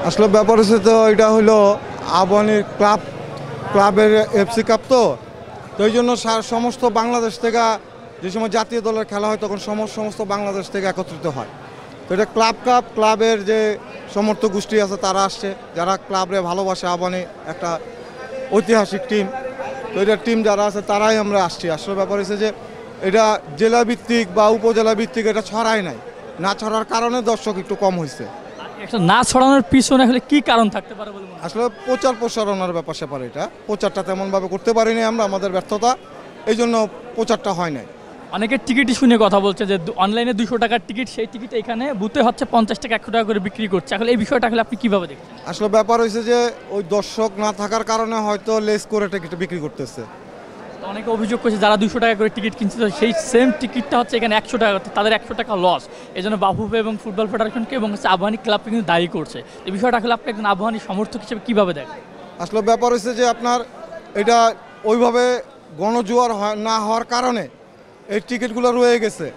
আসলে ব্যাপার হচ্ছে তো এটা হলো আবাহনীর ক্লাবের এফসি কাপ তো ওই জন্য সমস্ত বাংলাদেশ থেকে যে সময় জাতীয় দলের খেলা হয় তখন সমস্ত বাংলাদেশ থেকে একত্রিত হয়। তো এটা ক্লাবের যে সমর্থক গোষ্ঠী আছে তারা আসছে, যারা ক্লাবে ভালোবাসে। আবাহনী একটা ঐতিহাসিক টিম, তো এটার টিম যারা আছে তারাই আমরা আসছি। আসলে ব্যাপার হচ্ছে যে এটা জেলা ভিত্তিক বা উপজেলা ভিত্তিক এটা ছড়ায় নাই, না ছড়ার কারণে দর্শক একটু কম হয়েছে। না ছড়ানোর পিছনে আসলে কি কারণ থাকতে পারে বলে মনে হয়? আসলে প্রচার প্রসারণার ব্যাপার স্যাপার, এটা প্রচারটা তেমনভাবে করতে পারিনি আমরা, আমাদের ব্যর্থতা, এই জন্য প্রচারটা হয় নাই। অনেকের টিকিটই শুনে কথা বলছে যে অনলাইনে 200 টাকার টিকিট, সেই টিকিট এখানে বুথে হচ্ছে 50 টাকা 100 টাকা করে বিক্রি করছে। আসলে এই বিষয়টা আসলে আপনি কিভাবে দেখছেন? আসলে ব্যাপার হয়েছে যে ওই দর্শক না থাকার কারণে হয়তো লেস করে টিকিট বিক্রি করতেছে। তো অনেকে অভিযোগ করছে যারা 200 টাকা করে টিকিট কিনছে তো সেই সেম টিকিটটা হচ্ছে এখানে 100 টাকা, তাদের 100 টাকা লস। এই জন্য বাফুফে এবং ফুটবল ফেডারেশনকে এবং হচ্ছে আবাহনী ক্লাবকে কিন্তু দায়ী করছে। এই বিষয়টা আসলে আপনি একজন আবাহনী সমর্থক হিসেবে কীভাবে দেখেন? আসলে ব্যাপার হয়েছে যে আপনার এটা ওইভাবে গণজোয়ার না হওয়ার কারণে এই টিকিটগুলো রয়ে গেছে।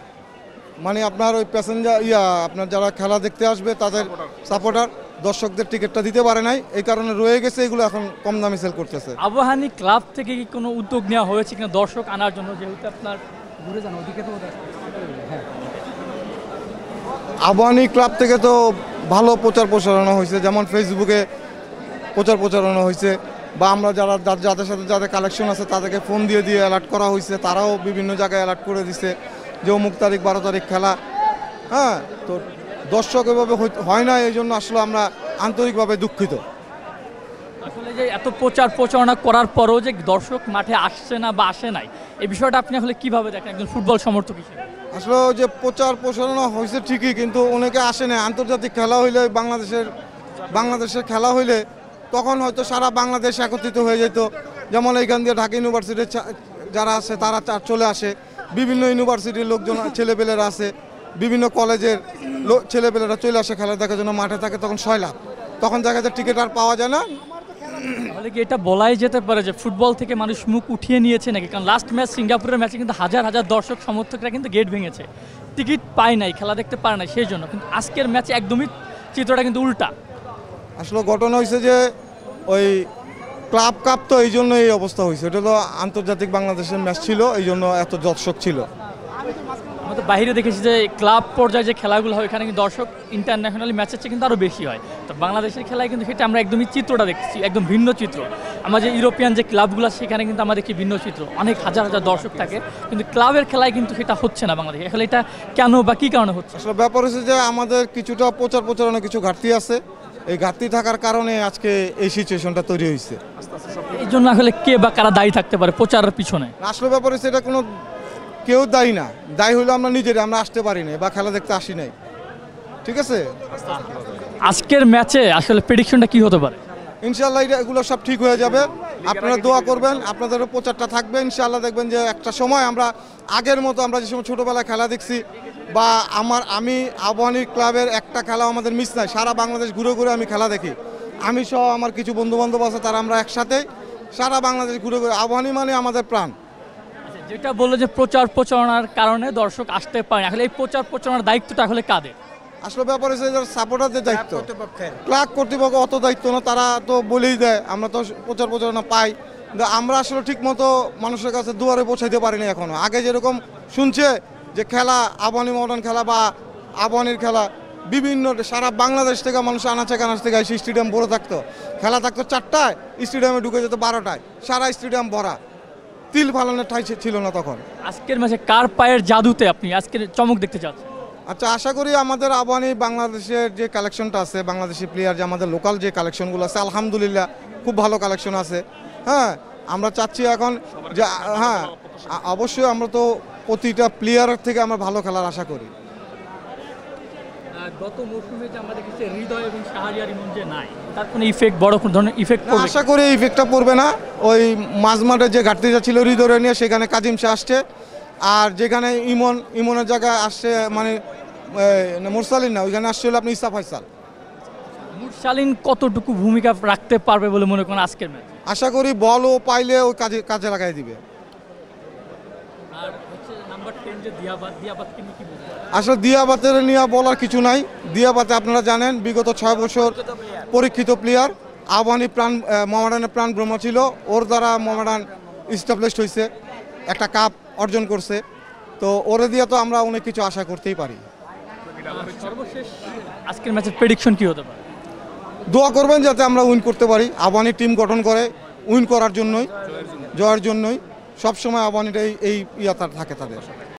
মানে আপনার ওই প্যাসেঞ্জার আপনার যারা খেলা দেখতে আসবে তাদের সাপোর্টার দর্শকদের টিকিটটা দিতে পারে নাই, এই কারণে রয়ে গেছে। এগুলো এখন কম দামে সেল করতেছে। আবাহনী ক্লাব থেকে কি কোনো উদ্যোগ নেওয়া হয়েছে কিনা দর্শক আনার জন্য? যেহেতু আপনার ঘুরে যান ওদিকে তো হ্যাঁ, আবাহনী ক্লাব থেকে তো ভালো প্রচার প্রসারণা হয়েছে, যেমন ফেসবুকে প্রচার প্রচারণা হয়েছে, বা আমরা যাদের সাথে যাদের কালেকশন আছে তাদেরকে ফোন দিয়ে অ্যালার্ট করা হয়েছে। তারাও বিভিন্ন জায়গায় অ্যালার্ট করে দিছে যে অমুক তারিখ 12 তারিখ খেলা। হ্যাঁ, তো দর্শক এভাবে হয় না, এই জন্য আসলে আমরা আন্তরিকভাবে দুঃখিত। আসলে যে এত প্রচার প্রচারণা করার পরও যে দর্শক মাঠে আসছে না বা আসে নাই, এই বিষয়টা আপনি আসলে কিভাবে দেখেন একজন ফুটবল সমর্থক হিসেবে? আসলে যে প্রচার প্রসারণা হয়েছে ঠিকই, কিন্তু অনেকে আসে না। আন্তর্জাতিক খেলা হইলে বাংলাদেশের খেলা হইলে তখন হয়তো সারা বাংলাদেশ একত্রিত হয়ে যেত। যেমন এইখান দিয়ে ঢাকা ইউনিভার্সিটির যারা আছে তারা চলে আসে, বিভিন্ন ইউনিভার্সিটির লোকজন ছেলেপেলেরা আছে, বিভিন্ন কলেজের ছেলেপেলেরা চলে আসে খেলা দেখার জন্য, মাঠে থাকে তখন 6 লাখ। তখন দেখা যায় টিকিট আর পাওয়া যায় না। তাহলে কি এটা বলাই যেতে পারে যে ফুটবল থেকে মানুষ মুখ উঠিয়ে নিয়েছে নাকি? কারণ লাস্ট ম্যাচ সিঙ্গাপুরের ম্যাচে কিন্তু হাজার হাজার দর্শক সমর্থকরা কিন্তু গেট ভেঙেছে, টিকিট পায় নাই, খেলা দেখতে পারে নাই সেই জন্য। কিন্তু আজকের ম্যাচে একদমই চিত্রটা কিন্তু উল্টা। আসলে ঘটনা হয়েছে যে ওই ক্লাব কাপ তো এই জন্য এই অবস্থা হয়েছে। এটা তো আন্তর্জাতিক বাংলাদেশের ম্যাচ ছিল, এই জন্য এত দর্শক ছিল। আমরা তো বাইরে দেখেছি যে ক্লাব পর্যায়ে যে খেলাগুলো হয় এখানে কিন্তু দর্শক ইন্টারন্যাশনালি ম্যাচের চেয়ে কিন্তু আরও বেশি হয়। তো বাংলাদেশের খেলায় কিন্তু সেটা আমরা একদমই চিত্রটা দেখছি, একদম ভিন্ন চিত্র। আমরা যে ইউরোপিয়ান যে ক্লাবগুলো সেখানে কিন্তু আমাদের কি ভিন্ন চিত্র, অনেক হাজার হাজার দর্শক থাকে, কিন্তু ক্লাবের খেলায় কিন্তু সেটা হচ্ছে না বাংলাদেশে। আসলে এটা কেন বা কী কারণে হচ্ছে? আসলে ব্যাপার হচ্ছে যে আমাদের কিছুটা প্রচারণা কিছু ঘাটতি আছে। এই ঘাটতি থাকার কারণে আজকে এই সিচুয়েশনটা তৈরি হয়েছে। এই জন্য আসলে কে বা কারা দায়ী থাকতে পারে প্রচারের পিছনে? আসলে ব্যাপার হচ্ছে এটা কোনো কেউ দায়ী না, দায়ী হলো আমরা নিজেরা, আমরা আসতে পারি না বা খেলা দেখতে আসি নাই। ঠিক আছে, আজকের ম্যাচে আসলে প্রেডিকশনটা কি হতে পারে? ইনশাল্লাহ এগুলো সব ঠিক হয়ে যাবে। আপনারা দোয়া করবেন, আপনাদেরও প্রচারটা থাকবে। ইনশাল্লাহ দেখবেন যে একটা সময় আমরা আগের মতো, আমরা যে সময় ছোটোবেলায় খেলা দেখছি, বা আমি আবাহনী ক্লাবের একটা খেলা আমাদের মিস নাই। সারা বাংলাদেশ ঘুরে ঘুরে আমি খেলা দেখি, আমি সহ আমার কিছু বন্ধুবান্ধব আছে, তারা আমরা একসাথে সারা বাংলাদেশ ঘুরে ঘুরে। আবাহনী মানে আমাদের প্রাণ। যেটা বললো যে প্রচার প্রচারণার কারণে দর্শক আসতে পারে, আসলে এই প্রচার প্রচারণার দায়িত্বটা আসলে কাদের? আসলে ব্যাপার হচ্ছে সাপোর্টারদের দায়িত্ব, ক্লাব কর্তৃপক্ষ অত দায়িত্ব না। তারা তো বলেই দেয়, আমরা তো প্রচার প্রচারণা পাই, কিন্তু আমরা আসলে ঠিক মতো মানুষের কাছে দুয়ারে পৌঁছাইতে পারিনি এখনো। আগে যেরকম শুনছে যে খেলা আবাহনী মডার্ন খেলা বা আবাহনীর খেলা বিভিন্ন সারা বাংলাদেশ থেকে মানুষ আনাচে কানাচ থেকে এসে স্টেডিয়াম ভরে থাকতো, খেলা থাকতো 4টায়, স্টেডিয়ামে ঢুকে যেত 12টায়, সারা স্টেডিয়াম ভরা, তিল ফালানোর ঠাই ছিল না তখন। আজকের ম্যাচে কার পায়ের জাদুতে আপনি আজকের চমক দেখতে চাচ্ছেন? আচ্ছা, আশা করি আমাদের আবাহনী বাংলাদেশের যে কালেকশনটা আছে, বাংলাদেশি প্লেয়ার যে আমাদের লোকাল যে কালেকশনগুলো আছে, আলহামদুলিল্লাহ খুব ভালো কালেকশন আছে। হ্যাঁ, আমরা চাচ্ছি এখন যে হ্যাঁ অবশ্যই আমরা তো প্রতিটা প্লেয়ারের থেকে আমরা ভালো খেলার আশা করি। গত মৌসুমে যে আমরা দেখেছি হৃদয় এবং শাহরিয়ার ইমন যে নাই, তার কোনো ইফেক্ট, বড় কোনো ধরনের ইফেক্ট পড়বে? আশা করি ইফেক্টটা পড়বে না। ওই মাঝমাঠে যে ঘাটতিটা ছিল হৃদয় নিয়ে, সেখানে কাজিম শাহ আসছে, আর যেখানে ইমনের জায়গায় আসছে মানে মুরসালিন না, ওইখানে আসছে হলো আপনি ইসা ফয়সাল। মুরসালিন কতটুকু ভূমিকা রাখতে পারবে বলে মনে করেন আজকের ম্যাচ? আশা করি বলও পাইলে ওই কাজে লাগাই দিবে। আর হচ্ছে নাম্বার ক্যাপ্টেন যে দিয়াবাতকে নিয়ে কি বলবেন? আসলে দিয়াবাতের নিয়ে বলার কিছু নাই। দিয়াবাতে আপনারা জানেন বিগত 6 বছর পরীক্ষিত প্লেয়ার, আবাহনী মোহামেডানের প্রাণ ব্রহ্ম ছিল, ওর দ্বারা মোহামেডান ইস্টাবলিশড হয়েছে, একটা কাপ অর্জন করছে, তো ওরে দিয়ে তো আমরা অনেক কিছু আশা করতেই পারি। সর্বশেষ আজকের ম্যাচের প্রেডিকশন কি হতে পারে? দোয়া করবেন যাতে আমরা উইন করতে পারি। আবাহনী টিম গঠন করে উইন করার জন্যই, জয়ের জন্যই সবসময় আবাহনীটাই এই থাকে তাদের।